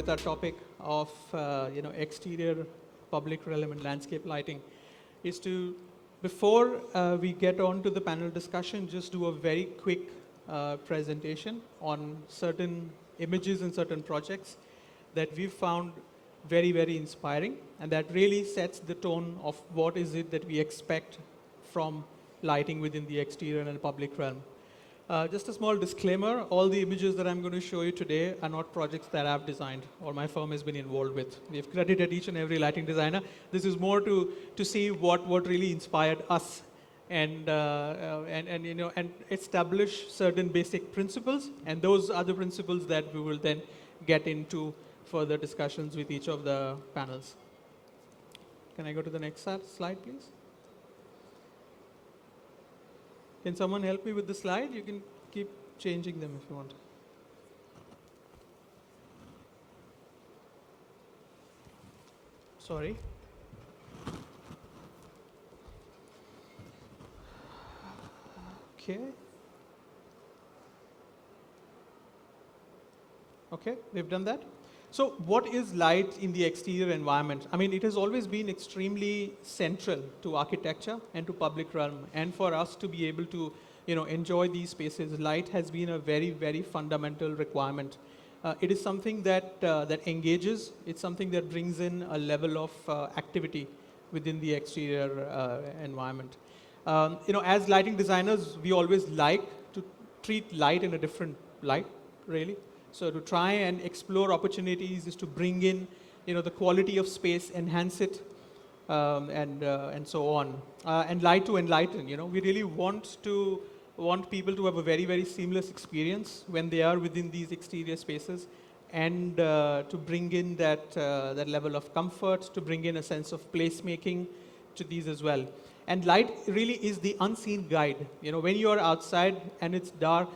with our topic of exterior public realm and landscape lighting is to, before we get on to the panel discussion, just do a very quick presentation on certain images and certain projects that we've found very, very inspiring, and that really sets the tone of what is it that we expect from lighting within the exterior and public realm. Just a small disclaimer, all the images that I'm going to show you today are not projects that I've designed or my firm has been involved with. We've credited each and every lighting designer. This is more to see what really inspired us and establish certain basic principles, and those are the principles that we will then get into further discussions with each of the panels. Can I go to the next slide, please? Can someone help me with the slide? You can keep changing them if you want. Sorry. Okay, we've done that. So what is light in the exterior environment? I mean, it has always been extremely central to architecture and to public realm. And for us to be able to, enjoy these spaces, light has been a very, very fundamental requirement. It is something that engages. It's something that brings in a level of activity within the exterior environment. As lighting designers, we always like to treat light in a different light, really. So to try and explore opportunities is to bring in, the quality of space, enhance it, and so on. And light to enlighten. We really want people to have a very, very seamless experience when they are within these exterior spaces, and to bring in that level of comfort, to bring in a sense of placemaking to these as well. And light really is the unseen guide. When you are outside and it's dark,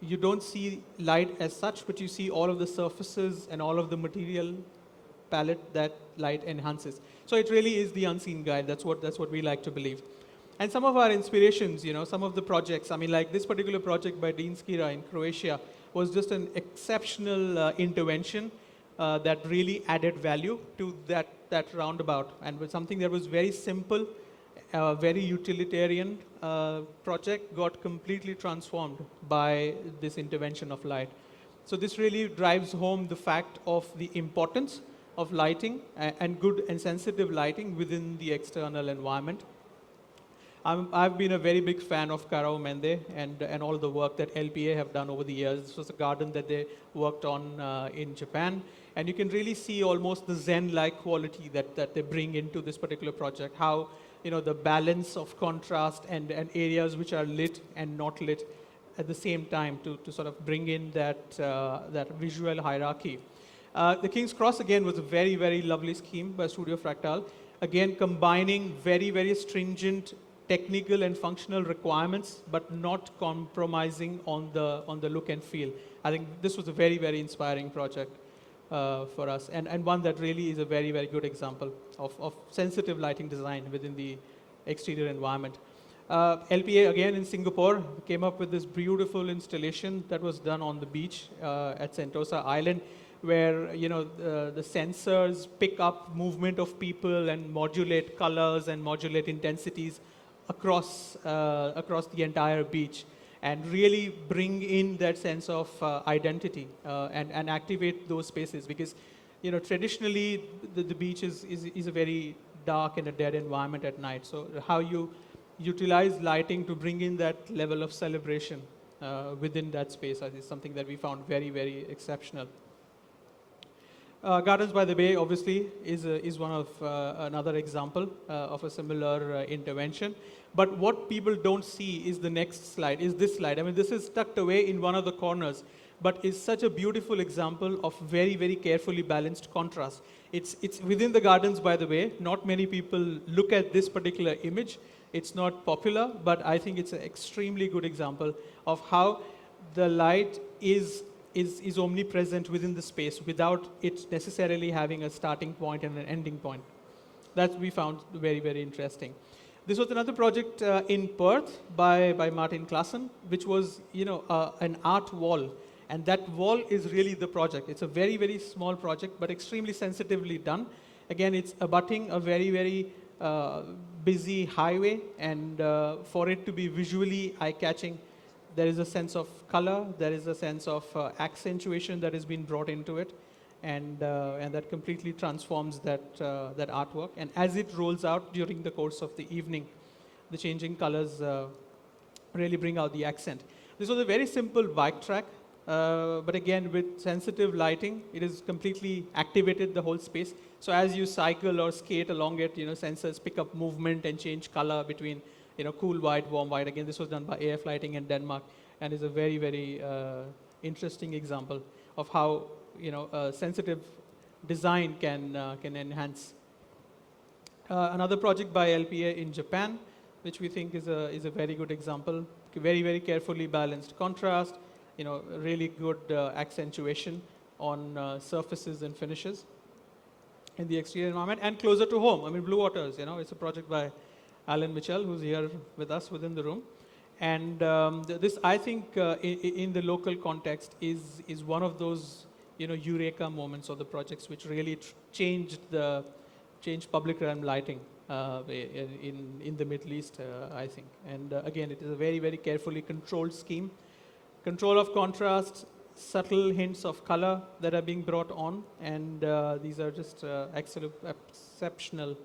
you don't see light as such, but you see all of the surfaces and all of the material palette that light enhances. So it really is the unseen guide. That's what we like to believe. And some of our inspirations, some of the projects, I mean, like this particular project by Dean Skira in Croatia was just an exceptional intervention that really added value to that roundabout, and was something that was very simple, very utilitarian project got completely transformed by this intervention of light. So this really drives home the fact of the importance of lighting and good and sensitive lighting within the external environment. I've been a very big fan of Karao Mende and all the work that LPA have done over the years. This was a garden that they worked on in Japan. And you can really see almost the Zen-like quality that they bring into this particular project. How the balance of contrast and areas which are lit and not lit at the same time to sort of bring in that visual hierarchy. The King's Cross, again, was a very, very lovely scheme by Studio Fractal. Again, combining very, very stringent technical and functional requirements, but not compromising on the look and feel. I think this was a very, very inspiring project for us, and one that really is a very, very good example of sensitive lighting design within the exterior environment. LPA, again in Singapore, came up with this beautiful installation that was done on the beach at Sentosa Island, where the sensors pick up movement of people and modulate colors and modulate intensities across the entire beach, and really bring in that sense of identity and activate those spaces. Because traditionally the beach is a very dark and a dead environment at night. So how you utilize lighting to bring in that level of celebration within that space is something that we found very, very exceptional. Gardens by the Bay, obviously, is one of another example of a similar intervention. But what people don't see is the next slide, is this slide. I mean, this is tucked away in one of the corners, but is such a beautiful example of very, very carefully balanced contrast. It's within the Gardens by the Bay. Not many people look at this particular image. It's not popular, but I think it's an extremely good example of how the light is omnipresent within the space without it necessarily having a starting point and an ending point. That we found very, very interesting. This was another project in Perth by Martin Klassen, which was an art wall And that wall is really the project. It's a very, very small project, but extremely sensitively done. Again, it's abutting a very, very busy highway, and for it to be visually eye-catching, there is a sense of color, there is a sense of accentuation that has been brought into it, and that completely transforms that artwork. And as it rolls out during the course of the evening, the changing colors really bring out the accent. This was a very simple bike track, but again, with sensitive lighting, it has completely activated the whole space. So as you cycle or skate along it, sensors pick up movement and change color between, cool white, warm white. Again, this was done by AF Lighting in Denmark, and is a very, very interesting example of how, sensitive design can enhance. Another project by LPA in Japan, which we think is a very good example. Very, very carefully balanced contrast, really good accentuation on surfaces and finishes in the exterior environment. And closer to home, I mean, Blue Waters, it's a project by Alan Mitchell, who's here with us within the room. And this, I think, in the local context, is one of those, eureka moments of the projects which really changed public realm lighting in the Middle East, I think. And again, it is a very, very carefully controlled scheme. Control of contrast, subtle hints of color that are being brought on, and these are just exceptional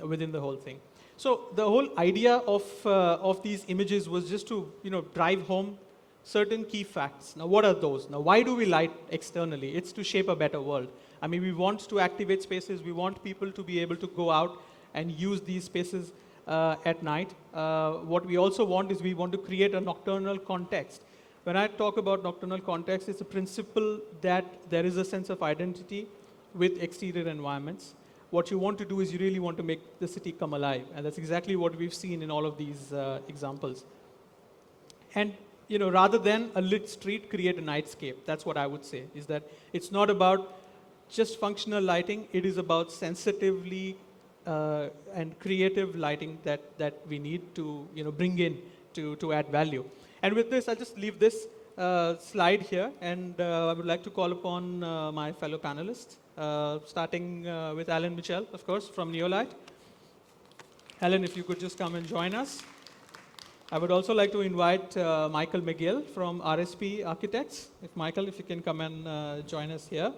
within the whole thing. So the whole idea of these images was just to drive home certain key facts. Now, what are those? Now, why do we light externally? It's to shape a better world. I mean, we want to activate spaces. We want people to be able to go out and use these spaces at night. What we also want is we want to create a nocturnal context. When I talk about nocturnal context, it's a principle that there is a sense of identity with exterior environments. What you want to do is you really want to make the city come alive. And that's exactly what we've seen in all of these examples. And rather than a lit street, create a nightscape. That's what I would say, is that it's not about just functional lighting. It is about sensitively and creative lighting that we need to bring in to add value. And with this, I'll just leave this slide here, and I would like to call upon my fellow panelists, starting with Alan Mitchell, of course, from Neolight. Alan, if you could just come and join us. I would also like to invite Michael McGill from RSP Architects. If you can come and join us here.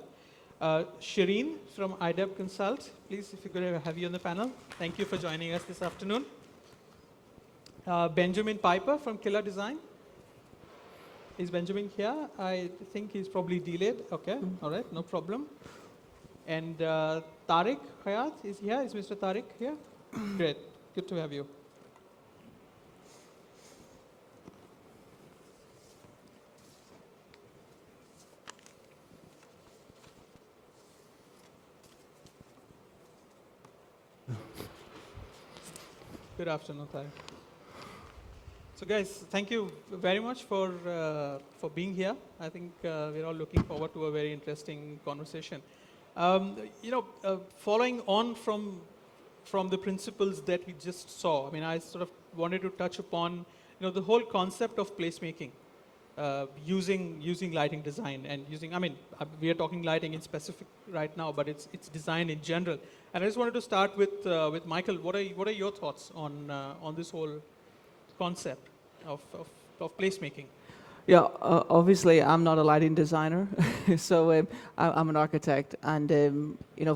Shireen from IDEB Consult, please, if you could have you on the panel. Thank you for joining us this afternoon. Benjamin Piper from Killer Design. Is Benjamin here? I think he's probably delayed. Okay, all right, no problem. And Tariq Hayat is here. Is Mr. Tariq here? Great, good to have you. Good afternoon, Tariq. So guys, thank you very much for being here. I think we're all looking forward to a very interesting conversation. Following on from the principles that we just saw, I mean, I sort of wanted to touch upon, the whole concept of placemaking, using lighting design and using, I mean, we are talking lighting in specific right now, but it's design in general. And I just wanted to start with Michael. What are your thoughts on this whole concept of placemaking? Yeah, obviously I'm not a lighting designer, so I'm an architect, and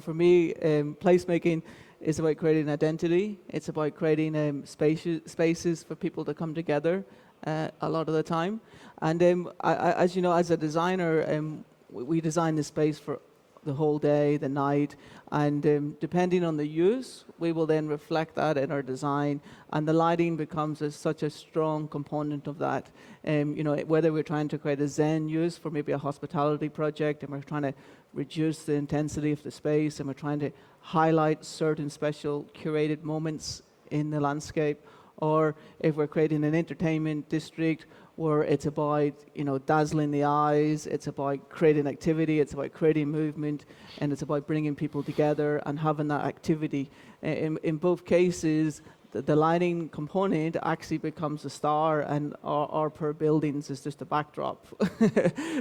for me, placemaking is about creating identity. It's about creating spaces for people to come together a lot of the time. And as you know, as a designer, we design the space for the whole day, the night, and depending on the use, we will then reflect that in our design, and the lighting becomes such a strong component of that. Whether we're trying to create a Zen use for maybe a hospitality project, and we're trying to reduce the intensity of the space, and we're trying to highlight certain special curated moments in the landscape, or if we're creating an entertainment district where it's about, dazzling the eyes, it's about creating activity, it's about creating movement, and it's about bringing people together and having that activity. In both cases, the lighting component actually becomes a star, and our per buildings is just a backdrop.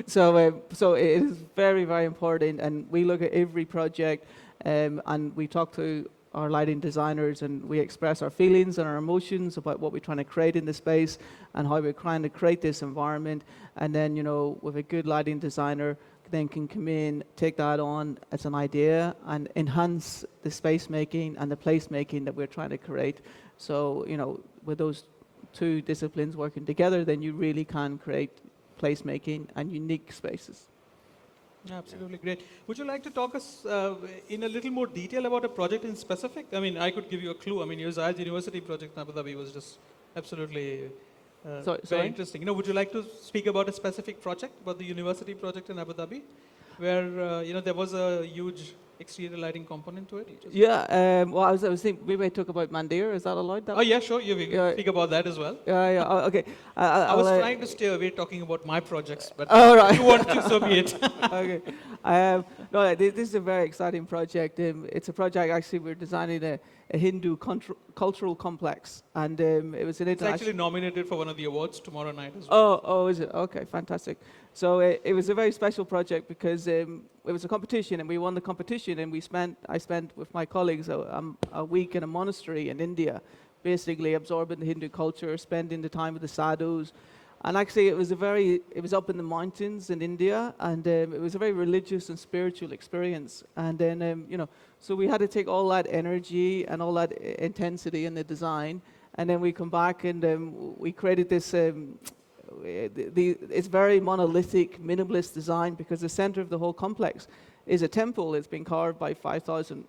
So it is very, very important, and we look at every project, and we talk to our lighting designers, and we express our feelings and our emotions about what we're trying to create in the space and how we're trying to create this environment. And then, with a good lighting designer, then can come in, take that on as an idea, and enhance the space making and the place making that we're trying to create. So, with those two disciplines working together, then you really can create place making and unique spaces. Absolutely great. Would you like to talk us in a little more detail about a project in specific? I mean, I could give you a clue. I mean, your Zayed University project in Abu Dhabi was just absolutely Sorry? very interesting. Would you like to speak about a specific project, about the university project in Abu Dhabi, where there was a huge exterior lighting component to it? Yeah, well, I was thinking, maybe I talk about Mandir, is that allowed? Oh yeah, sure. You can speak about that as well. Yeah, okay. I was trying to stay away talking about my projects, but right. if you want to, so be it. Okay. No, this is a very exciting project. It's a project, actually, we're designing a Hindu cultural complex, and it was an It's international... actually nominated for one of the awards tomorrow night as well. Oh, is it? Okay, fantastic. So it was a very special project because it was a competition, and we won the competition, and I spent with my colleagues a week in a monastery in India, basically absorbing the Hindu culture, spending the time with the sadhus. And actually, it was up in the mountains in India, and it was a very religious and spiritual experience. And then, so we had to take all that energy and all that intensity in the design, and then we come back and we created this. It's very monolithic, minimalist design, because the center of the whole complex is a temple. It's been carved by 5,000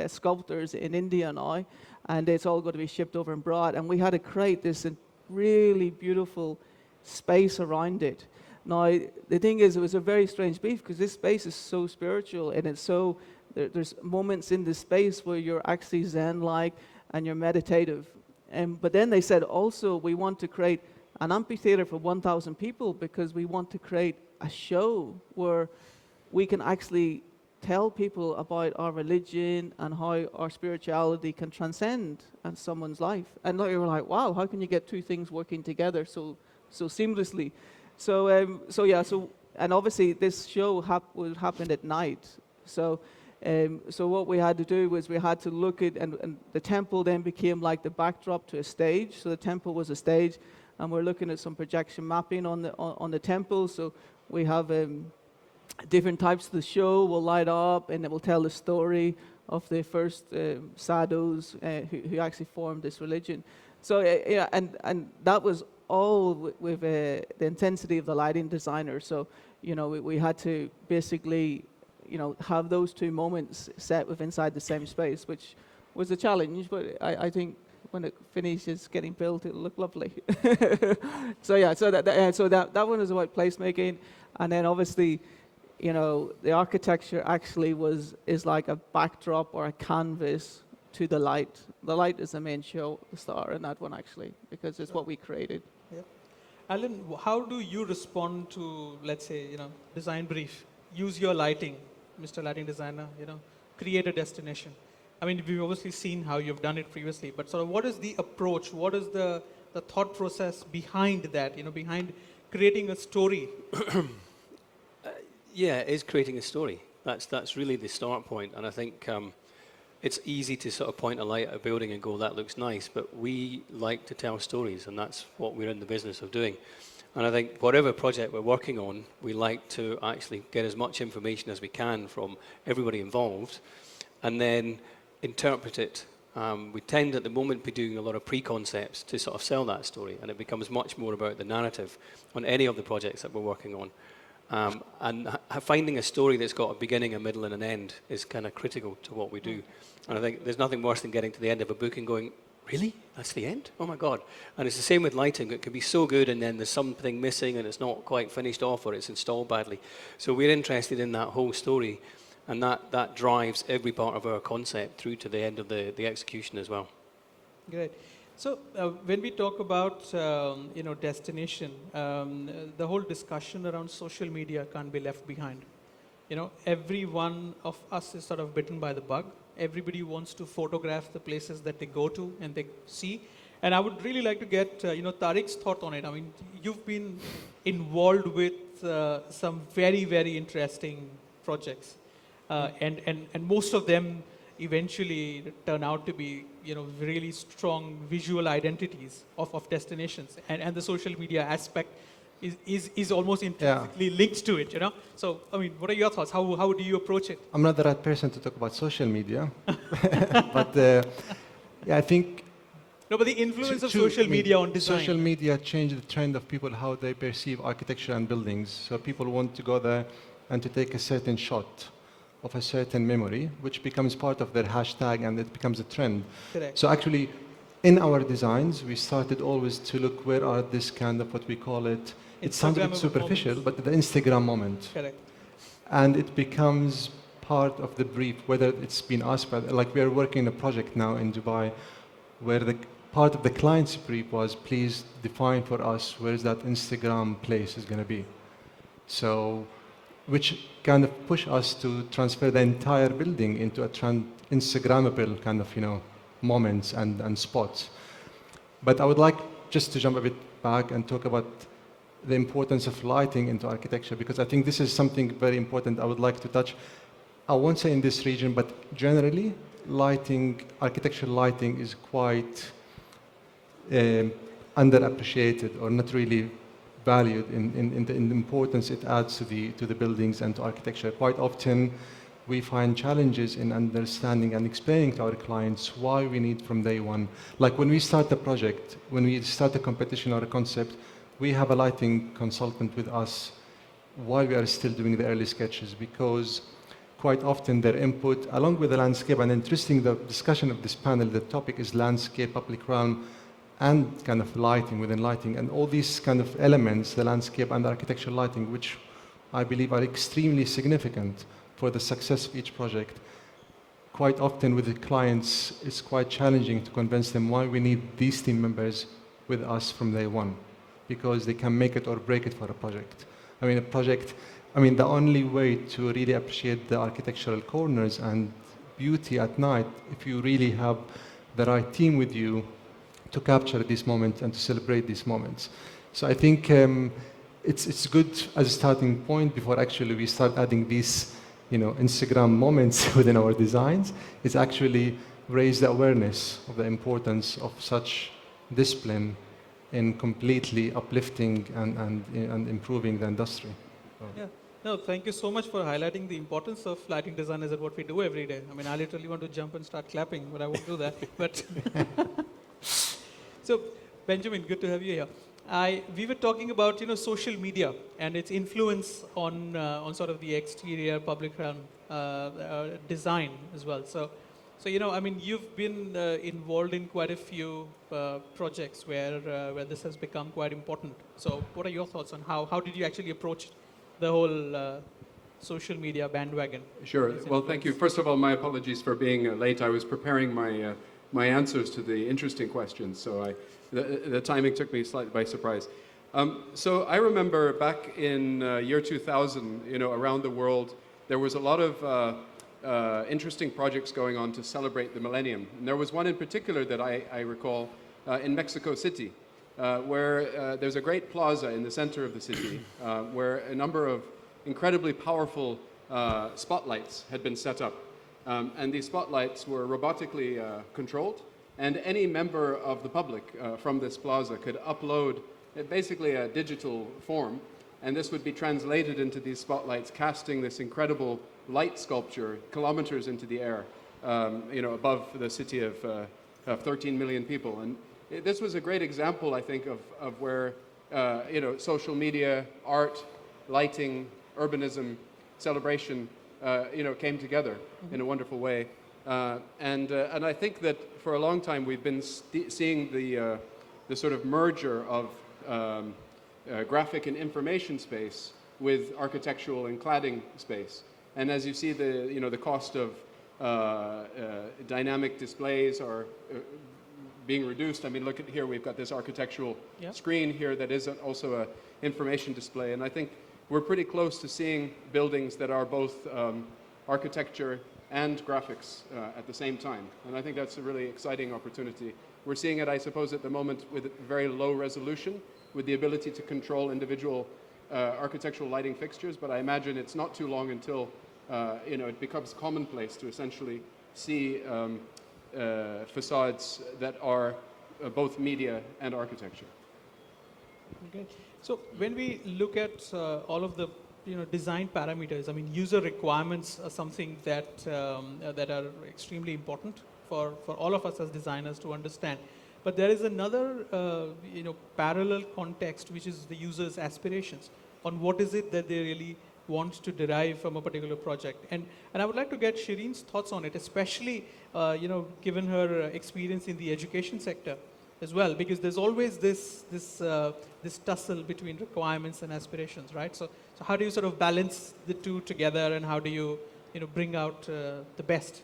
sculptors in India now, and it's all going to be shipped over and brought. And we had to create this really beautiful space around it. Now, the thing is, it was a very strange beef, because this space is so spiritual, and it's so, there's moments in this space where you're actually Zen-like and you're meditative. But then they said, also, we want to create an amphitheater for 1,000 people, because we want to create a show where we can actually tell people about our religion and how our spirituality can transcend in someone's life. And now you're like, wow, how can you get two things working together so seamlessly? So and obviously this show would happen at night. So what we had to do was we had to look at, and the temple then became like the backdrop to a stage. So the temple was a stage, and we're looking at some projection mapping on the temple. So we have different types of the show will light up, and it will tell the story of the first sadhus who actually formed this religion. So and that was all with the intensity of the lighting designer. So we had to basically have those two moments set within inside the same space, which was a challenge, but I think when it finishes getting built, it'll look lovely. So that one is about placemaking, and then obviously, the architecture actually is like a backdrop or a canvas to the light. The light is the main show, the star in that one, actually, because it's what we created. Yeah. Alan, how do you respond to, let's say, design brief? Use your lighting, Mr. Lighting Designer, create a destination. I mean, we've obviously seen how you've done it previously, but sort of what is the approach? What is the thought process behind that, behind creating a story? Yeah, it is creating a story. That's really the start point. And I think it's easy to sort of point a light at a building and go, that looks nice, but we like to tell stories, and that's what we're in the business of doing. And I think whatever project we're working on, we like to actually get as much information as we can from everybody involved, and then interpret it. We tend at the moment to be doing a lot of pre-concepts to sort of sell that story, and it becomes much more about the narrative on any of the projects that we're working on. And finding a story that's got a beginning, a middle, and an end is kind of critical to what we do. And I think there's nothing worse than getting to the end of a book and going, really? That's the end? Oh my God. And it's the same with lighting. It can be so good, and then there's something missing, and it's not quite finished off, or it's installed badly. So we're interested in that whole story, and that drives every part of our concept through to the end of the execution as well. Great. So when we talk about destination, the whole discussion around social media can't be left behind. Every one of us is sort of bitten by the bug everybody wants to photograph the places that they go to and they see. And I would really like to get, Tariq's thought on it. I mean, you've been involved with some very, very interesting projects. And most of them eventually turn out to be, really strong visual identities of destinations. And the social media aspect is almost intrinsically linked to it, So, I mean, what are your thoughts? How do you approach it? I'm not the right person to talk about social media, but yeah, I think No, but the influence of to- social I mean, media on design. Social media changed the trend of people, how they perceive architecture and buildings. So people want to go there and to take a certain shot of a certain memory, which becomes part of their hashtag and it becomes a trend. Correct. So actually, in our designs, we started always to look where are this kind of what we call it. It sounds a bit Instagrammable superficial, moments. but the Instagram moment. Correct. And it becomes part of the brief, whether it's been asked by, like we are working a project now in Dubai, where the part of the client's brief was, please define for us where's that Instagram place is going to be. So, which kind of push us to transfer the entire building into a Instagrammable kind of, moments and spots. But I would like just to jump a bit back and talk about the importance of lighting into architecture, because I think this is something very important I would like to touch. I won't say in this region, but generally, lighting, architectural lighting is quite underappreciated or not really valued in the importance it adds to the buildings and to architecture. Quite often, we find challenges in understanding and explaining to our clients why we need from day one. Like when we start a project, when we start a competition or a concept, we have a lighting consultant with us while we are still doing the early sketches, because quite often their input, along with the landscape, and interesting, the discussion of this panel, the topic is landscape, public realm, and kind of lighting within lighting, and all these kind of elements, the landscape and the architectural lighting, which I believe are extremely significant for the success of each project. Quite often with the clients, it's quite challenging to convince them why we need these team members with us from day one, because they can make it or break it for a project. The only way to really appreciate the architectural corners and beauty at night, if you really have the right team with you to capture these moments and to celebrate these moments. So I think it's good as a starting point before actually we start adding these, Instagram moments within our designs. It's actually raise the awareness of the importance of such discipline in completely uplifting and improving the industry. Yeah. No, thank you so much for highlighting the importance of lighting designers and what we do every day. I mean, I literally want to jump and start clapping, but I won't do that. But so, Benjamin, good to have you here. We were talking about social media and its influence on sort of the exterior public realm design as well. So you've been involved in quite a few projects where this has become quite important. So, what are your thoughts on how did you actually approach the whole social media bandwagon? Sure. Well, thank you. First of all, my apologies for being late. I was preparing my answers to the interesting questions, so the timing took me slightly by surprise. So I remember back in year 2000, around the world, there was a lot of interesting projects going on to celebrate the millennium. And there was one in particular that I recall in Mexico City, where there's a great plaza in the center of the city, where a number of incredibly powerful spotlights had been set up. And these spotlights were robotically controlled, and any member of the public from this plaza could upload basically a digital form, and this would be translated into these spotlights, casting this incredible light sculpture kilometers into the air, above the city of 13 million people. And this was a great example, I think, of where social media, art, lighting, urbanism, celebration, came together in a wonderful way. And I think that for a long time we've been seeing the sort of merger of graphic and information space with architectural and cladding space. And as you see, the cost of dynamic displays are being reduced. I mean, look at here, we've got this architectural screen here that is also an information display. And I think we're pretty close to seeing buildings that are both architecture and graphics at the same time. And I think that's a really exciting opportunity. We're seeing it, I suppose, at the moment with very low resolution, with the ability to control individual architectural lighting fixtures, but I imagine it's not too long until it becomes commonplace to essentially see facades that are both media and architecture. Okay. So when we look at all of the design parameters, I mean, user requirements are something that that are extremely important for all of us as designers to understand. But there is another parallel context, which is the user's aspirations on what is it that they really want to derive from a particular project. And I would like to get Shireen's thoughts on it, especially given her experience in the education sector as well, because there's always this tussle between requirements and aspirations, right? So how do you sort of balance the two together, and how do you bring out the best?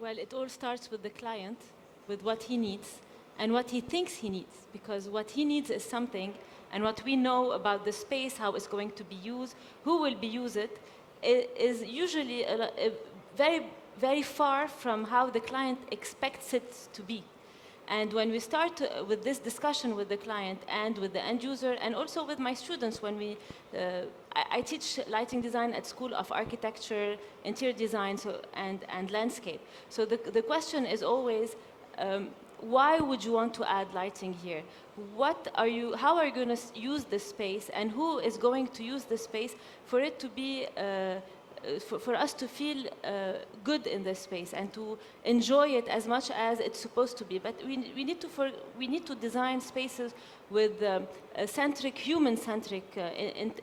Well, it all starts with the client, with what he needs and what he thinks he needs, because what he needs is something, and what we know about the space, how it's going to be used, who will be use it, is usually very, very far from how the client expects it to be. And when we start with this discussion with the client and with the end user, and also with my students, when I teach lighting design at School of Architecture, Interior Design, and Landscape. So the question is always, why would you want to add lighting here? How are you going to use this space, and who is going to use this space for it to be for us to feel good in this space and to enjoy it as much as it's supposed to be. But we need to design spaces with human-centric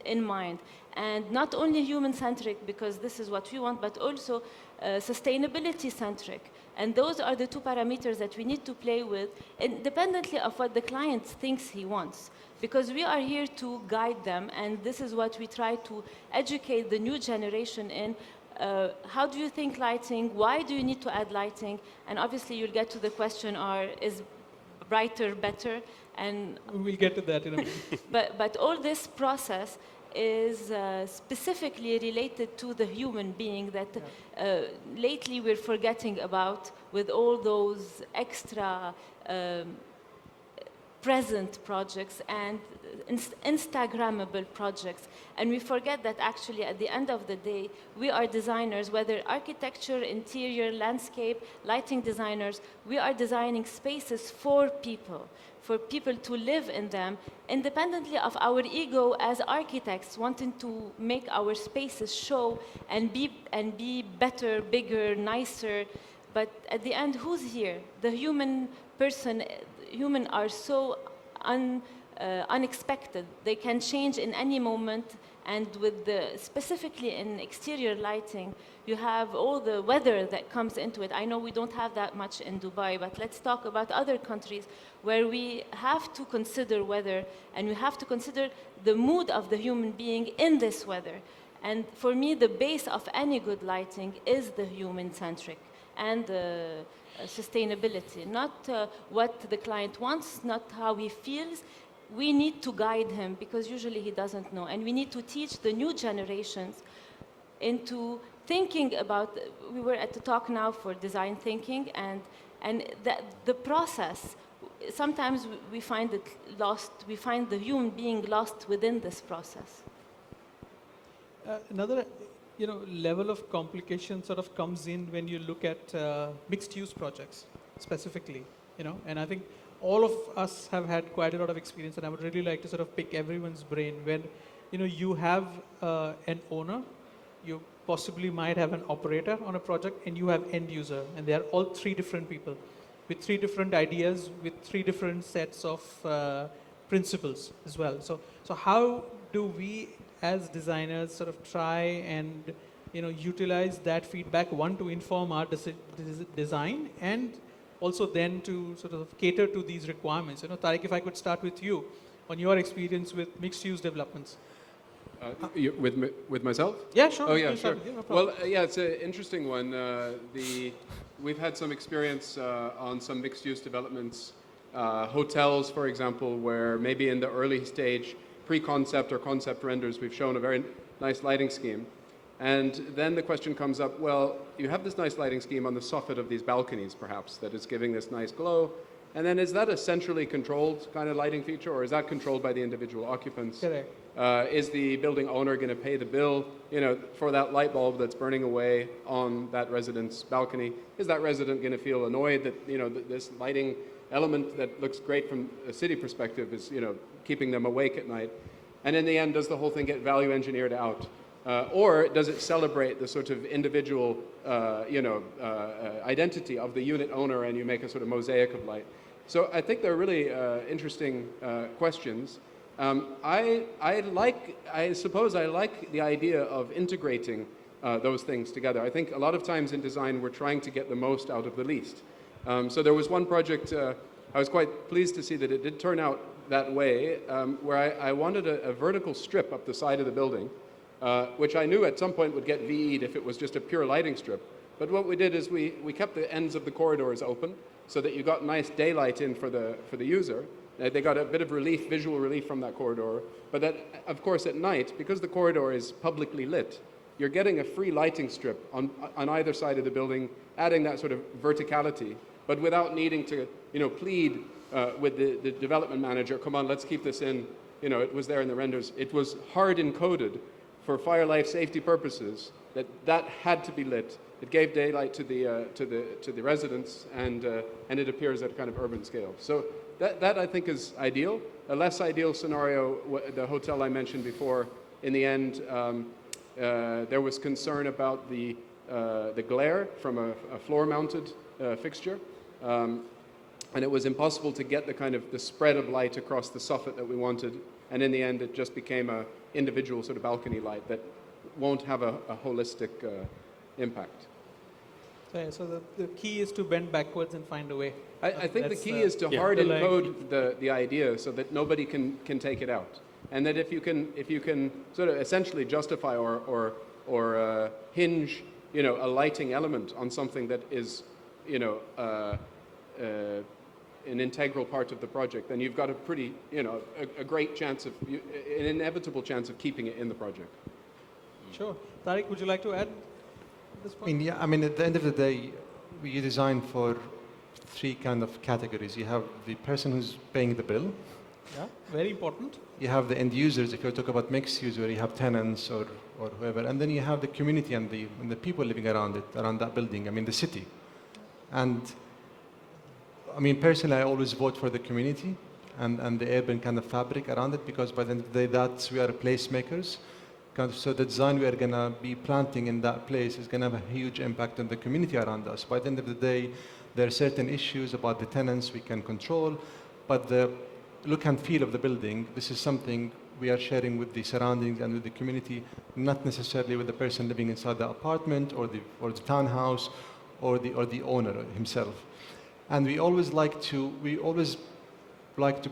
in mind, and not only human-centric because this is what we want, but also sustainability-centric. And those are the two parameters that we need to play with, independently of what the client thinks he wants. Because we are here to guide them, and this is what we try to educate the new generation in. How do you think lighting? Why do you need to add lighting? And obviously you'll get to the question, is brighter better? And we'll get to that in a minute. but all this process is specifically related to the human being that lately we're forgetting about, with all those extra present projects and Instagrammable projects. And we forget that actually at the end of the day, we are designers, whether architecture, interior, landscape, lighting designers, we are designing spaces for people to live in them, independently of our ego as architects wanting to make our spaces show and be better, bigger, nicer. But at the end, who's here? The human person. Humans are so unexpected. They can change in any moment, and specifically in exterior lighting, you have all the weather that comes into it. I know we don't have that much in Dubai, but let's talk about other countries where we have to consider weather, and we have to consider the mood of the human being in this weather. And for me, the base of any good lighting is the human-centric and sustainability, not what the client wants, not how he feels. We need to guide him, because usually he doesn't know. And we need to teach the new generations into thinking about, we were at the talk now for design thinking, and the process, sometimes we find it lost, we find the human being lost within this process. Another level of complication sort of comes in when you look at mixed-use projects specifically, and I think all of us have had quite a lot of experience, and I would really like to sort of pick everyone's brain when, you have an owner, you possibly might have an operator on a project, and you have end user, and they are all three different people with three different ideas, with three different sets of principles as well. So how do we as designers sort of try and utilize that feedback, one, to inform our design, and also then to sort of cater to these requirements? Tariq, if I could start with you on your experience with mixed-use developments. With myself? Yeah, sure. Oh, yeah, sure. No problem. Well, yeah, it's an interesting one. We've had some experience on some mixed-use developments, hotels, for example, where maybe in the early stage, pre-concept or concept renders, we've shown a very nice lighting scheme. And then the question comes up, well, you have this nice lighting scheme on the soffit of these balconies, perhaps, that is giving this nice glow. And then is that a centrally controlled kind of lighting feature, or is that controlled by the individual occupants? Correct. Is the building owner going to pay the bill, for that light bulb that's burning away on that resident's balcony? Is that resident going to feel annoyed that, this lighting element that looks great from a city perspective is, keeping them awake at night? And in the end, does the whole thing get value engineered out? Or does it celebrate the sort of individual, identity of the unit owner, and you make a sort of mosaic of light? So I think they're really interesting questions. I suppose I like the idea of integrating those things together. I think a lot of times in design we're trying to get the most out of the least. So there was one project, I was quite pleased to see that it did turn out that way, where I wanted a vertical strip up the side of the building, which I knew at some point would get VE'd if it was just a pure lighting strip. But what we did is we kept the ends of the corridors open so that you got nice daylight in for the user. They got a bit of relief, visual relief from that corridor. But that, of course, at night, because the corridor is publicly lit, you're getting a free lighting strip on either side of the building, adding that sort of verticality, but without needing to, plead with the development manager, come on, let's keep this in. It was there in the renders. It was hard encoded for fire life safety purposes that had to be lit. It gave daylight to the residents, and it appears at a kind of urban scale. So that I think is ideal. A less ideal scenario, the hotel I mentioned before, in the end, there was concern about the glare from a floor-mounted fixture, and it was impossible to get the kind of the spread of light across the soffit that we wanted. And in the end, it just became an individual sort of balcony light that won't have a holistic impact. So the key is to bend backwards and find a way. I think the That's, key is to yeah. hard the line. encode the idea so that nobody can take it out, and that if you can sort of essentially justify or hinge a lighting element on something that is an integral part of the project, then you've got a pretty a great chance of an inevitable chance of keeping it in the project. Sure. Tariq, would you like to add at this point? At the end of the day, we design for three kind of categories. You have the person who's paying the bill. Yeah, very important. You have the end users, if you talk about mixed use, where you have tenants or whoever. And then you have the community and the people living around it, around that building, the city. And personally, I always vote for the community and the urban kind of fabric around it, because by the end of the day, we are placemakers. So the design we are going to be planting in that place is going to have a huge impact on the community around us. By the end of the day, there are certain issues about the tenants we can control, but the look and feel of the building, this is something we are sharing with the surroundings and with the community, not necessarily with the person living inside the apartment or the townhouse or the owner himself. And we always like to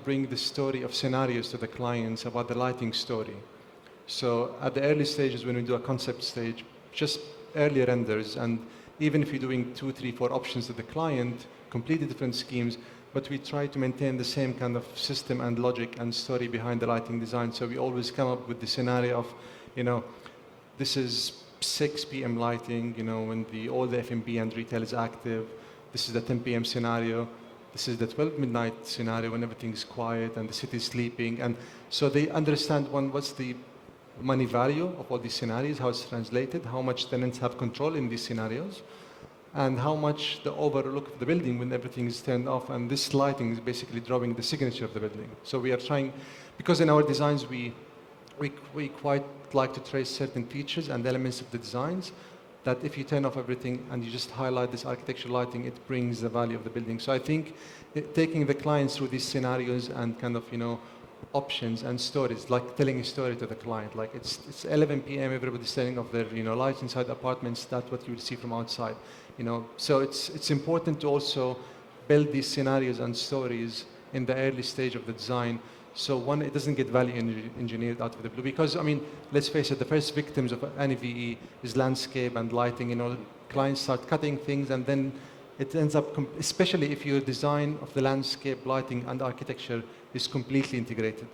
bring the story of scenarios to the clients about the lighting story. So at the early stages, when we do a concept stage, just early renders, and even if you're doing 2, 3, 4 options to the client, completely different schemes, but we try to maintain the same kind of system and logic and story behind the lighting design. So we always come up with the scenario of, this is 6 p.m. lighting, when all the F&B and retail is active. This is the 10 p.m. scenario. This is the 12 midnight scenario when everything's quiet and the city is sleeping. And so they understand, what's the money value of all these scenarios, how it's translated, how much tenants have control in these scenarios, and how much the overlook of the building when everything is turned off. And this lighting is basically drawing the signature of the building. So we are trying, because in our designs we quite like to trace certain features and elements of the designs, that if you turn off everything and you just highlight this architectural lighting, it brings the value of the building. So I think taking the clients through these scenarios and kind of, options and stories, like telling a story to the client, like it's 11 p.m., everybody's turning off their lights inside apartments, that's what you will see from outside. So it's important to also build these scenarios and stories in the early stage of the design. So one, it doesn't get value engineered out of the blue, because let's face it, the first victims of any VE is landscape and lighting. Clients start cutting things, and then it ends up, especially if your design of the landscape, lighting, and architecture is completely integrated.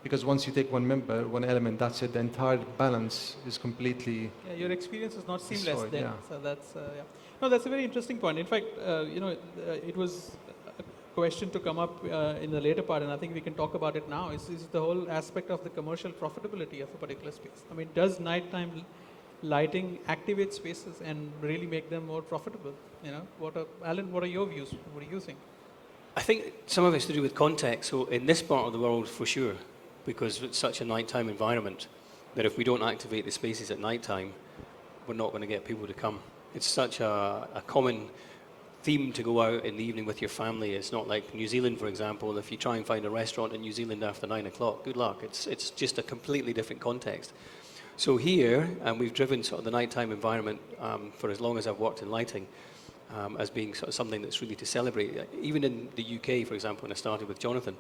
because once you take one member, one element, that's it. The entire balance is completely Yeah, your experience is not seamless destroyed, then. yeah. So that's yeah. No, that's a very interesting point. In fact, it was a question to come up in the later part, and I think we can talk about it now. Is the whole aspect of the commercial profitability of a particular space. I mean, does nighttime lighting activate spaces and really make them more profitable? You know, Alan, what are your views? What do you think? I think some of it's to do with context. So in this part of the world, for sure, because it's such a nighttime environment, that if we don't activate the spaces at nighttime, we're not going to get people to come. It's such a common theme to go out in the evening with your family. It's not like New Zealand, for example. If you try and find a restaurant in New Zealand after 9 o'clock, good luck. It's just a completely different context. So here, and we've driven sort of the nighttime environment for as long as I've worked in lighting, as being sort of something that's really to celebrate. Even in the UK, for example, when I started with Jonathan,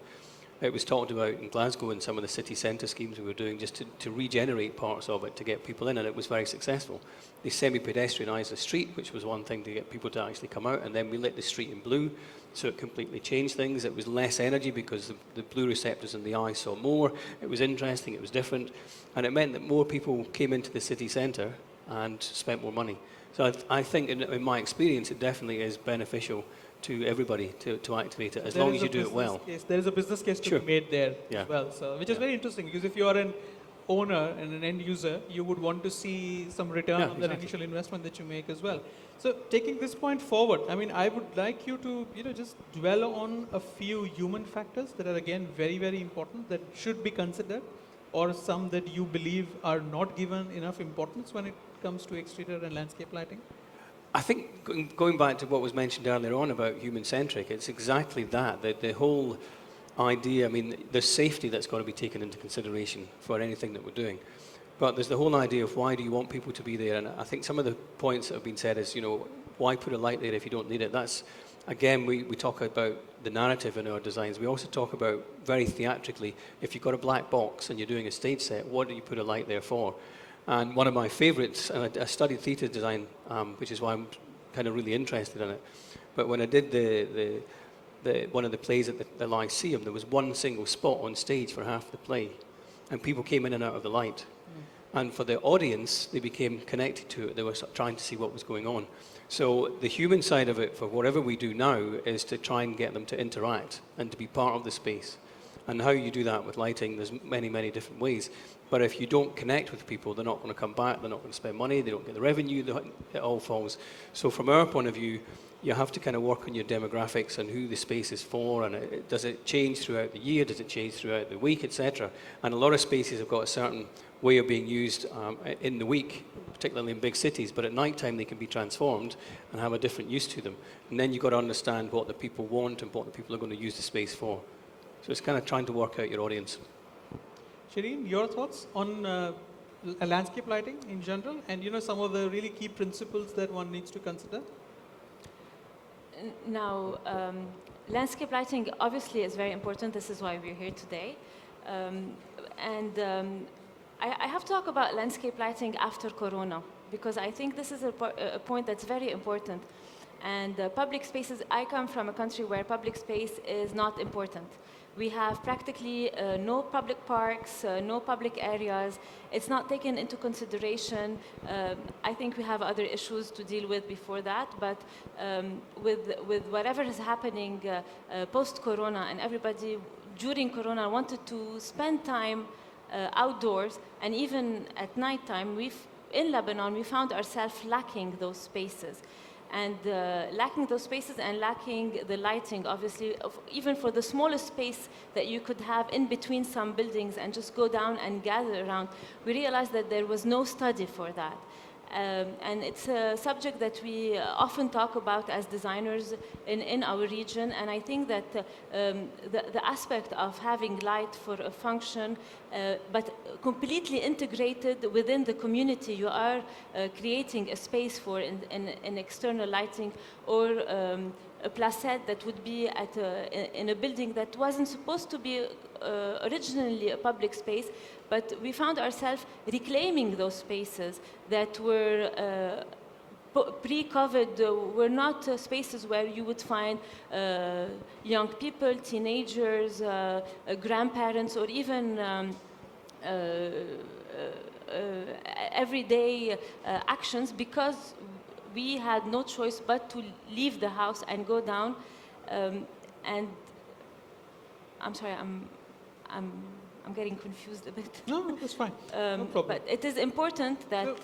it was talked about in Glasgow and some of the city centre schemes we were doing just to regenerate parts of it to get people in, and it was very successful. They semi-pedestrianised the street, which was one thing to get people to actually come out, and then we lit the street in blue, so it completely changed things. It was less energy because the blue receptors in the eye saw more. It was interesting, it was different, and it meant that more people came into the city centre and spent more money. So I think, in my experience, it definitely is beneficial to everybody to activate it, as long as you do it well. There is a business case to Sure. be made there Yeah. as well, so, which is very interesting, because if you are an owner and an end user, you would want to see some return Yeah, on that exactly. initial investment that you make as well. So taking this point forward, I mean, I would like you to just dwell on a few human factors that are again very, very important that should be considered, or some that you believe are not given enough importance when it comes to exterior and landscape lighting. I think going back to what was mentioned earlier on about human-centric, it's exactly that. The whole idea, I mean, there's safety that's got to be taken into consideration for anything that we're doing. But there's the whole idea of why do you want people to be there? And I think some of the points that have been said is, why put a light there if you don't need it? That's, again, we talk about the narrative in our designs. We also talk about, very theatrically, if you've got a black box and you're doing a stage set, what do you put a light there for? And one of my favourites, and I studied theatre design, which is why I'm kind of really interested in it. But when I did one of the plays at the Lyceum, there was one single spot on stage for half the play, and people came in and out of the light. And for the audience, they became connected to it. They were sort of trying to see what was going on. So the human side of it, for whatever we do now, is to try and get them to interact and to be part of the space. And how you do that with lighting, there's many, many different ways. But if you don't connect with people, they're not going to come back, they're not going to spend money, they don't get the revenue, it all falls. So from our point of view, you have to kind of work on your demographics and who the space is for, and does it change throughout the year, does it change throughout the week, etc. And a lot of spaces have got a certain way of being used in the week, particularly in big cities, but at night time they can be transformed and have a different use to them. And then you've got to understand what the people want and what the people are going to use the space for. So it's kind of trying to work out your audience. Shireen, your thoughts on landscape lighting in general, and some of the really key principles that one needs to consider? Now, landscape lighting obviously is very important. This is why we're here today. I have to talk about landscape lighting after Corona, because I think this is a point that's very important. And public spaces, I come from a country where public space is not important. We have practically no public parks, no public areas. It's not taken into consideration. I think we have other issues to deal with before that, but with whatever is happening post-Corona, and everybody during Corona wanted to spend time outdoors, and even at nighttime, in Lebanon, we found ourselves lacking those spaces. And lacking those spaces and lacking the lighting, obviously, even for the smallest space that you could have in between some buildings and just go down and gather around, we realized that there was no study for that. And it's a subject that we often talk about as designers in our region, and I think that the aspect of having light for a function, but completely integrated within the community you are creating a space for in external lighting, or a placette that would be in a building that wasn't supposed to be originally a public space, but we found ourselves reclaiming those spaces that were pre-COVID were not spaces where you would find young people, teenagers, grandparents, or even uh, uh, everyday actions, because we had no choice but to leave the house and go down. And I'm sorry, I'm getting confused a bit. No, that's fine. No problem. But it is important that.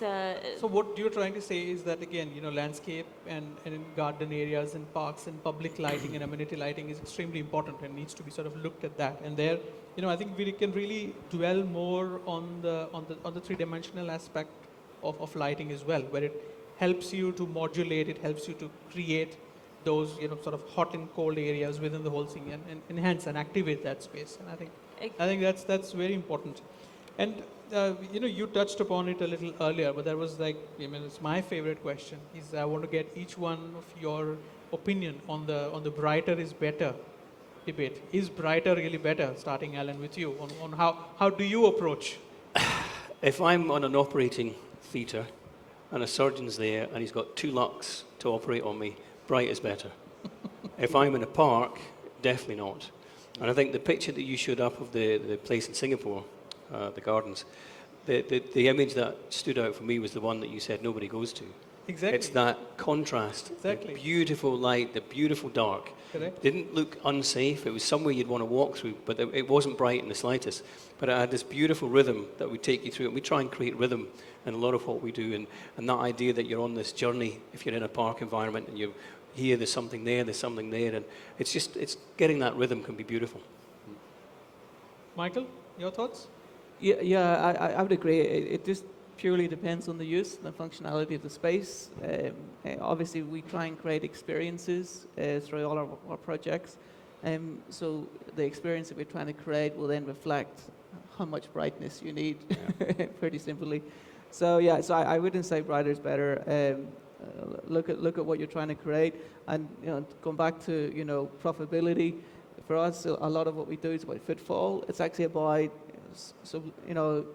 So what you're trying to say is that, again, landscape and in garden areas and parks and public lighting and amenity lighting is extremely important and needs to be sort of looked at that. And there, I think we can really dwell more on the three-dimensional aspect of lighting as well, where it helps you to modulate, it helps you to create those sort of hot and cold areas within the whole thing, and enhance and activate that space. And I think that's very important. And you touched upon it a little earlier, but that was it's my favorite question. Is I want to get each one of your opinion on the brighter is better debate. Is brighter really better? Starting, Alan, with you on how do you approach? If I'm on an operating theatre and a surgeon's there and he's got 2 lux to operate on me, bright is better. If I'm in a park, definitely not. And I think the picture that you showed up of the place in Singapore, the gardens, the image that stood out for me was the one that you said nobody goes to. Exactly. It's that contrast, Exactly. the beautiful light, the beautiful dark. Correct. Didn't look unsafe. It was somewhere you'd want to walk through, but it wasn't bright in the slightest. But it had this beautiful rhythm that would take you through, and we try and create rhythm in a lot of what we do, and that idea that you're on this journey, if you're in a park environment and you hear there's something there, and it's getting that rhythm can be beautiful. Michael, your thoughts? Yeah, I would agree. It just purely depends on the use and the functionality of the space. Obviously, we try and create experiences through all our projects. So the experience that we're trying to create will then reflect how much brightness you need, pretty simply. So yeah, so I wouldn't say brighter is better. Look at what you're trying to create, and going back to profitability. For us, a lot of what we do is about footfall. It's actually about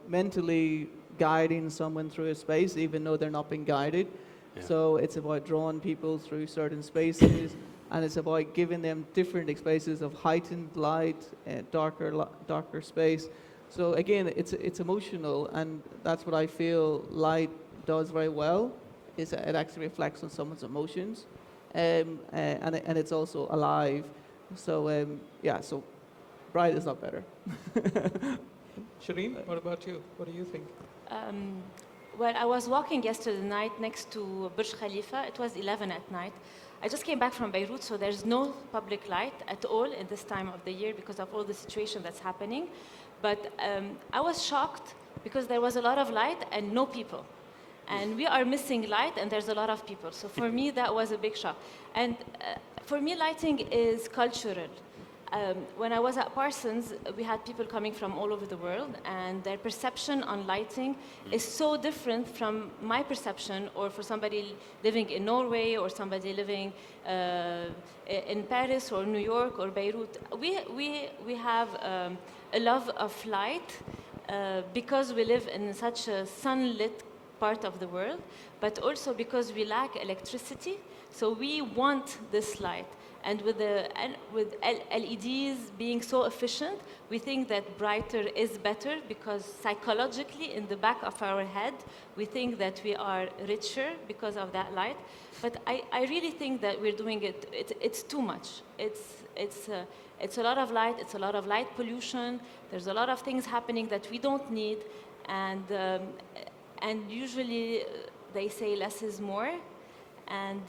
mentally guiding someone through a space, even though they're not being guided. Yeah. So it's about drawing people through certain spaces, and it's about giving them different spaces of heightened light, darker space. So again, it's emotional, and that's what I feel light does very well. Is it actually reflects on someone's emotions, and it's also alive. So so bright is not better. Shireen, what about you? What do you think? Well, I was walking yesterday night next to Burj Khalifa. It was 11 at night. I just came back from Beirut, so there's no public light at all in this time of the year because of all the situation that's happening. But I was shocked because there was a lot of light and no people. And we are missing light, and there's a lot of people. So for me, that was a big shock. And for me, lighting is cultural. When I was at Parsons, we had people coming from all over the world, and their perception on lighting is so different from my perception, or for somebody living in Norway, or somebody living in Paris, or New York, or Beirut. We have a love of light because we live in such a sunlit part of the world, but also because we lack electricity, so we want this light. And with LEDs being so efficient, we think that brighter is better because psychologically, in the back of our head, we think that we are richer because of that light. But I really think that we're doing it's too much. It's a lot of light. It's a lot of light pollution. There's a lot of things happening that we don't need, and usually they say less is more. And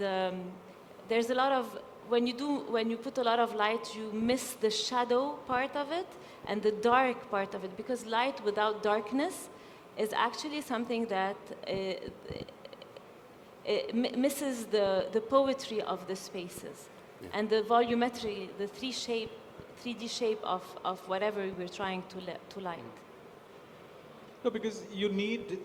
there's a lot of when you put a lot of light, you miss the shadow part of it and the dark part of it, because light without darkness is actually something that misses the poetry of the spaces and the volumetry, the 3D shape of whatever we're trying to light. No, because you need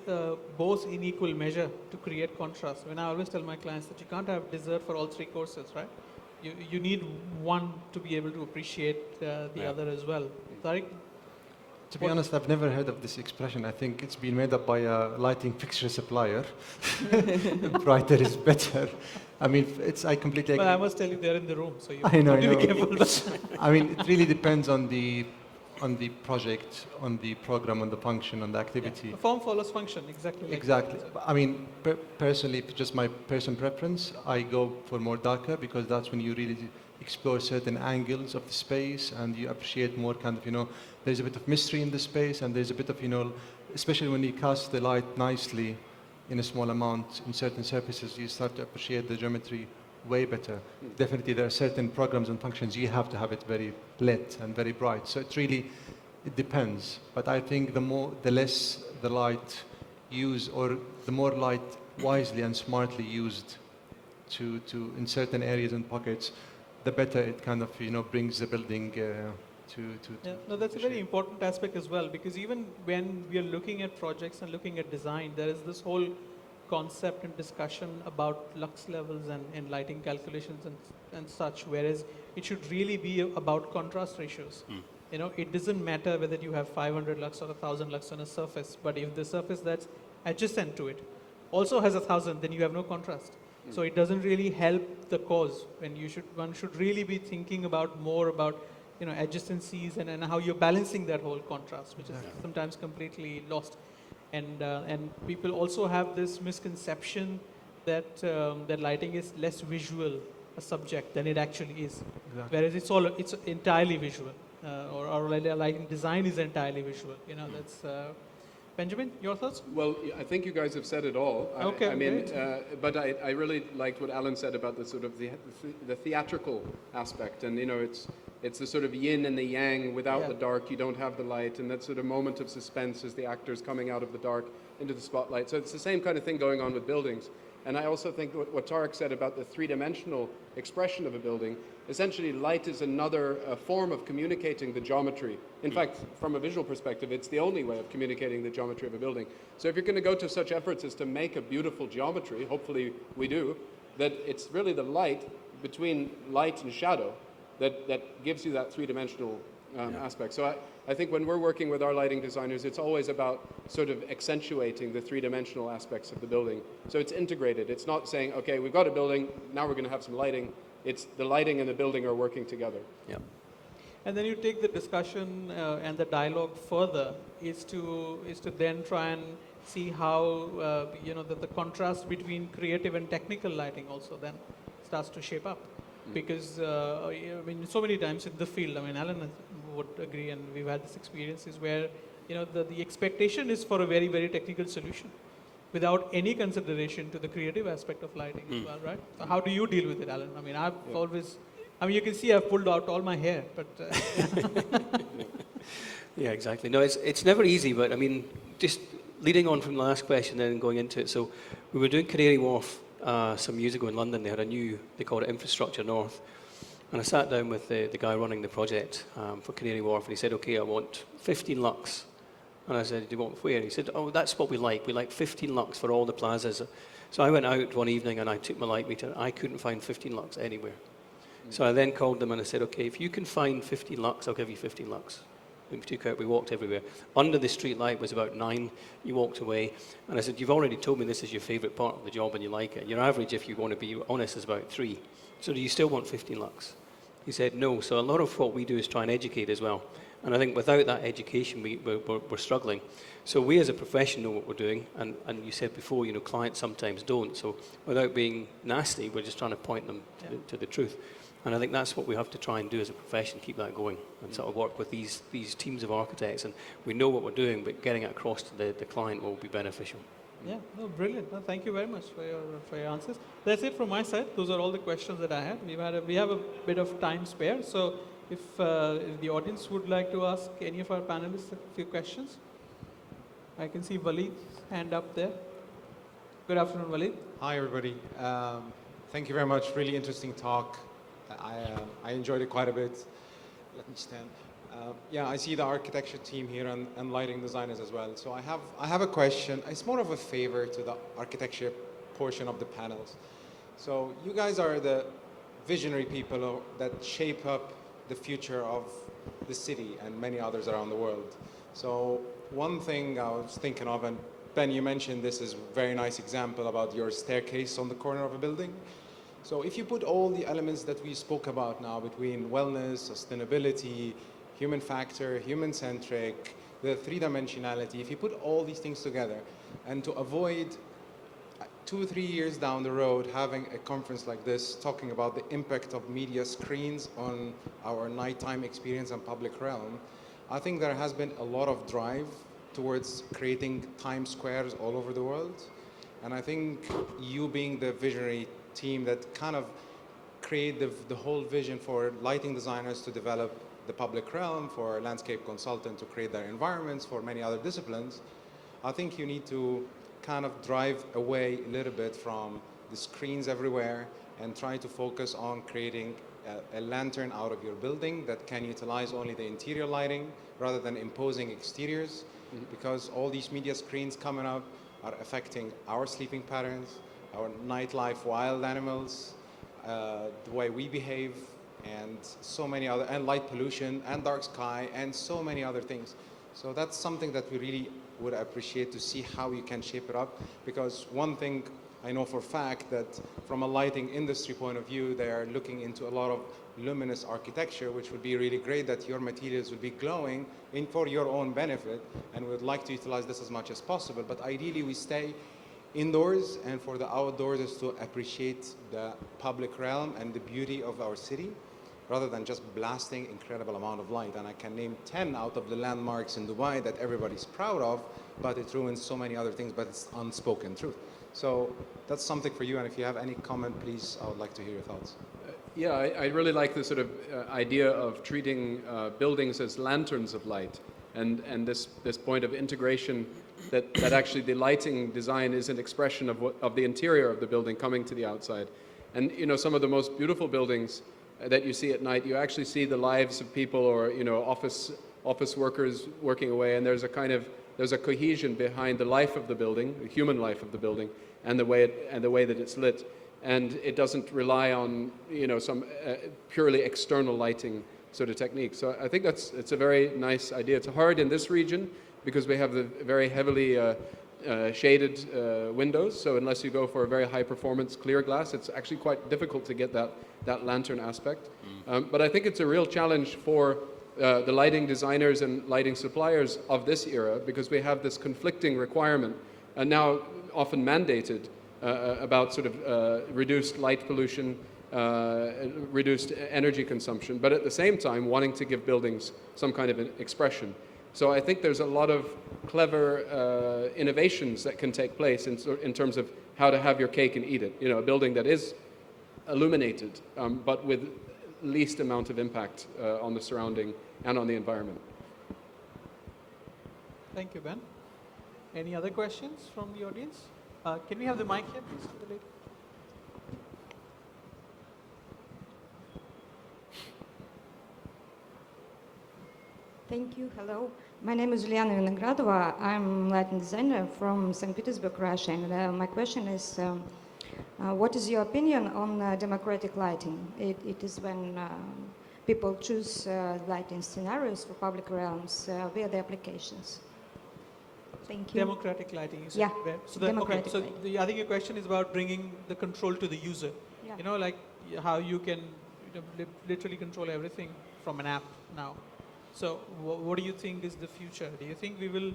both in equal measure to create contrast. When I always tell my clients that you can't have dessert for all 3 courses, right? You need one to be able to appreciate the other as well. Tariq? To be honest, I've never heard of this expression. I think it's been made up by a lighting fixture supplier. Brighter is better. I mean, I completely agree. Well, I must tell you, they're in the room, so you I know, have I to be know. careful. I mean, it really depends on the project, on the program, on the function, on the activity. The form follows function, exactly. Like Exactly. that. But I mean, personally, just my personal preference, I go for more darker because that's when you really explore certain angles of the space and you appreciate more kind of, there's a bit of mystery in the space and there's a bit of, especially when you cast the light nicely in a small amount in certain surfaces, you start to appreciate the geometry way better. Definitely there are certain programs and functions you have to have it very lit and very bright. So it depends. But I think the less the light used, or the more light wisely and smartly used to in certain areas and pockets, the better it kind of brings the building to. Yeah, no, that's a very important aspect as well, because even when we are looking at projects and looking at design, there is this whole concept and discussion about lux levels and lighting calculations and such, whereas it should really be about contrast ratios. It doesn't matter whether you have 500 lux or 1,000 lux on a surface, but if the surface that's adjacent to it also has 1,000, then you have no contrast. So it doesn't really help the cause. One should really be thinking more about adjacencies and how you're balancing that whole contrast, which is sometimes completely lost. And people also have this misconception that that lighting is less visual a subject than it actually is. Exactly. Whereas it's entirely visual, or lighting design is entirely visual. That's Benjamin, your thoughts? Well, I think you guys have said it all. Okay, I mean, great. but I really liked what Alan said about the sort of the theatrical aspect, and it's the sort of yin and the yang. Without the dark, you don't have the light, and that sort of moment of suspense as the actors coming out of the dark into the spotlight. So it's the same kind of thing going on with buildings. And I also think what Tarek said about the three-dimensional expression of a building, essentially light is another form of communicating the geometry. In fact, from a visual perspective, it's the only way of communicating the geometry of a building. So if you're going to go to such efforts as to make a beautiful geometry, hopefully we do, that it's really the light between light and shadow that gives you that three-dimensional aspect. So I think when we're working with our lighting designers, it's always about sort of accentuating the three-dimensional aspects of the building. So it's integrated. It's not saying, okay, we've got a building, now we're going to have some lighting. It's the lighting and the building are working together. Yeah. And then you take the discussion and the dialogue further is to then try and see how the contrast between creative and technical lighting also then starts to shape up. Because I mean, so many times in the field, I mean, Alan would agree, and we've had this experiences where the expectation is for a very, very technical solution, without any consideration to the creative aspect of lighting as well, right? So how do you deal with it, Alan? I mean, you can see I've pulled out all my hair, but Yeah, exactly. No, it's never easy, but I mean, just leading on from the last question and going into it. So we were doing Canary Wharf some years ago in London. They had they called it Infrastructure North. And I sat down with the guy running the project for Canary Wharf, and he said, okay, I want 15 lux. And I said, do you want where? He said, oh, that's what we like. We like 15 lux for all the plazas. So I went out one evening and I took my light meter. I couldn't find 15 lux anywhere. So I then called them and I said, okay, if you can find 15 lux, I'll give you 15 lux. We walked everywhere. Under the street light was about 9. You walked away. And I said, you've already told me this is your favorite part of the job and you like it. Your average, if you want to be honest, is about 3. So do you still want 15 lux? He said, no. So a lot of what we do is try and educate as well. And I think without that education, we're struggling. So we as a profession know what we're doing. And you said before, clients sometimes don't. So without being nasty, we're just trying to point them to the truth. And I think that's what we have to try and do as a profession, keep that going and sort of work with these teams of architects. And we know what we're doing, but getting it across to the client will be beneficial. yeah, no, brilliant. No, thank you very much for your answers. That's it from my side. Those are all the questions that I had. We have a bit of time spare, so if the audience would like to ask any of our panelists a few questions, I can see Waleed's hand up there. Good afternoon, Waleed. Hi, everybody. Thank you very much. Really interesting talk. I enjoyed it quite a bit. Let me stand. I see the architecture team here and lighting designers as well. So I have a question. It's more of a favor to the architecture portion of the panels. So you guys are the visionary people that shape up the future of the city and many others around the world. So one thing I was thinking of, and Ben, you mentioned this is a very nice example about your staircase on the corner of a building. So if you put all the elements that we spoke about now between wellness, sustainability, human factor, human-centric, the three-dimensionality, if you put all these things together, and to avoid 2 or 3 years down the road having a conference like this talking about the impact of media screens on our nighttime experience and public realm, I think there has been a lot of drive towards creating Times Squares all over the world. And I think you being the visionary team that kind of create the whole vision for lighting designers to develop the public realm, for landscape consultant to create their environments, for many other disciplines, I think you need to kind of drive away a little bit from the screens everywhere and try to focus on creating a lantern out of your building that can utilize only the interior lighting rather than imposing exteriors, because all these media screens coming up are affecting our sleeping patterns, our nightlife, wild animals, the way we behave, and so many other, and light pollution, and dark sky, and so many other things. So that's something that we really would appreciate to see how you can shape it up, because one thing I know for a fact that from a lighting industry point of view, they are looking into a lot of luminous architecture, which would be really great that your materials would be glowing for your own benefit, and we would like to utilize this as much as possible. But ideally, we stay indoors, and for the outdoors is to appreciate the public realm and the beauty of our city, rather than just blasting incredible amount of light. And I can name 10 out of the landmarks in Dubai that everybody's proud of, but it ruins so many other things, but it's unspoken truth. So that's something for you, and if you have any comment, please, I would like to hear your thoughts. Yeah, I really like the sort of idea of treating buildings as lanterns of light, and this point of integration that actually the lighting design is an expression of the interior of the building coming to the outside. And you know, some of the most beautiful buildings that you see at night, you actually see the lives of people, or you know, office workers working away, and there's a cohesion behind the life of the building, the human life of the building, and the way that it's lit. And it doesn't rely on, you know, some purely external lighting sort of technique. So I think it's a very nice idea. It's hard in this region because we have the very heavily shaded windows. So unless you go for a very high performance clear glass, it's actually quite difficult to get that lantern aspect. But I think it's a real challenge for the lighting designers and lighting suppliers of this era, because we have this conflicting requirement, and now often mandated, about sort of reduced light pollution, reduced energy consumption, but at the same time wanting to give buildings some kind of an expression. So I think there's a lot of clever innovations that can take place in terms of how to have your cake and eat it. You know, a building that is illuminated, but with least amount of impact on the surrounding and on the environment. Thank you, Ben. Any other questions from the audience? Can we have the mic here, please? To the lady? Thank you. Hello. My name is Juliana Vinogradova. I'm lighting designer from St. Petersburg, Russia. And my question is, what is your opinion on democratic lighting? It is when people choose lighting scenarios for public realms via the applications. Thank you. Democratic lighting, you said. Yeah, Where? So democratic so lighting. I think your question is about bringing the control to the user. Yeah. You know, like how you can literally control everything from an app now. So what do you think is the future? Do you think we will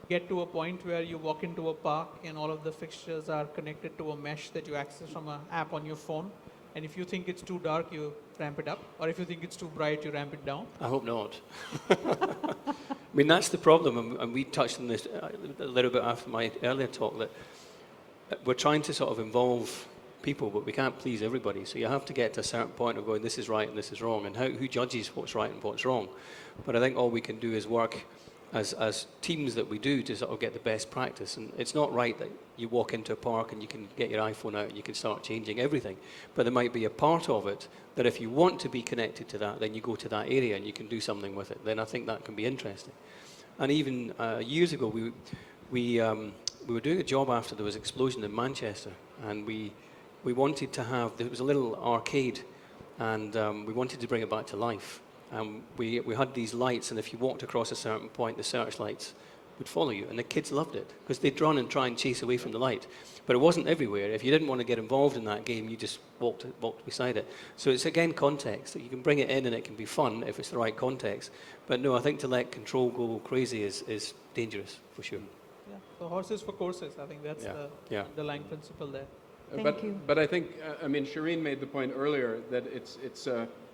get to a point where you walk into a park and all of the fixtures are connected to a mesh that you access from an app on your phone? And if you think it's too dark, you ramp it up. Or if you think it's too bright, you ramp it down. I hope not. I mean, that's the problem, and we touched on this a little bit after my earlier talk, that we're trying to sort of involve people, but we can't please everybody. So you have to get to a certain point of going, this is right and this is wrong, and who judges what's right and what's wrong? But I think all we can do is work as teams that we do to sort of get the best practice. And it's not right that you walk into a park and you can get your iPhone out and you can start changing everything. But there might be a part of it that if you want to be connected to that, then you go to that area and you can do something with it. Then I think that can be interesting. And even years ago, we were doing a job after there was an explosion in Manchester, and we wanted to have, there was a little arcade, and we wanted to bring it back to life. We had these lights, and if you walked across a certain point, the searchlights would follow you, and the kids loved it because they'd run and try and chase away from the light. But it wasn't everywhere. If you didn't want to get involved in that game, you just walked beside it. So it's again context. You can bring it in, and it can be fun if it's the right context. But no, I think to let control go crazy is dangerous for sure. Yeah. So horses for courses. I think that's the underlying principle there. Thank you. But I think, I mean, Shireen made the point earlier that it's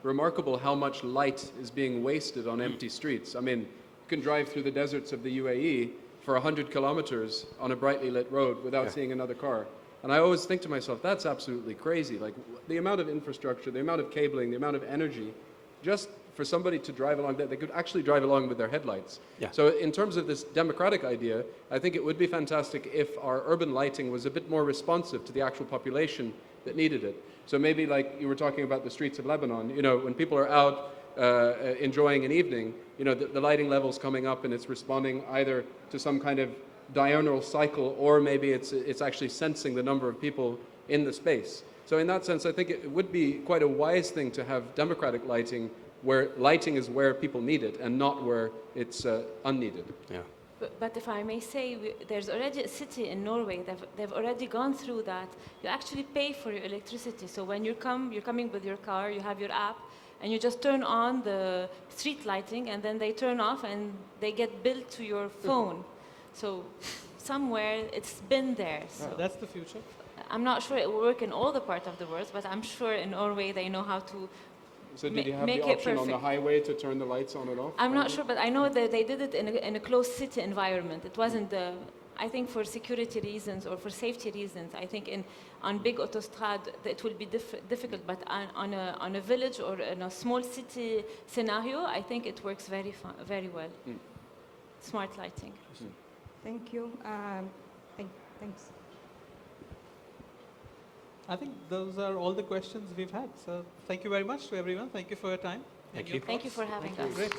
remarkable how much light is being wasted on empty streets. I mean, you can drive through the deserts of the UAE for 100 kilometers on a brightly lit road without seeing another car. And I always think to myself, that's absolutely crazy. Like the amount of infrastructure, the amount of cabling, the amount of energy, just for somebody to drive along, they could actually drive along with their headlights. Yeah. So in terms of this democratic idea, I think it would be fantastic if our urban lighting was a bit more responsive to the actual population that needed it. So maybe like you were talking about the streets of Lebanon, you know, when people are out enjoying an evening, you know, the lighting level's coming up and it's responding either to some kind of diurnal cycle, or maybe it's actually sensing the number of people in the space. So in that sense, I think it would be quite a wise thing to have democratic lighting, where lighting is where people need it and not where it's unneeded. Yeah. But if I may say, there's already a city in Norway, they've already gone through that. You actually pay for your electricity. So when you're coming with your car, you have your app, and you just turn on the street lighting, and then they turn off, and they get billed to your phone. So somewhere it's been there. So That's the future. I'm not sure it will work in all the parts of the world, but I'm sure in Norway they know how to. So did you have Make the it option on the perfect. highway to turn the lights on and off? I'm not sure, but I know that they did it in a closed city environment. It wasn't I think for security reasons or for safety reasons. I think on big autostrade it will be difficult, but on a village or in a small city scenario, I think it works very well. Smart lighting. Thank you. Thanks. I think those are all the questions we've had. So thank you very much to everyone. Thank you for your time. Thank and your you. Thank you for having us. Great.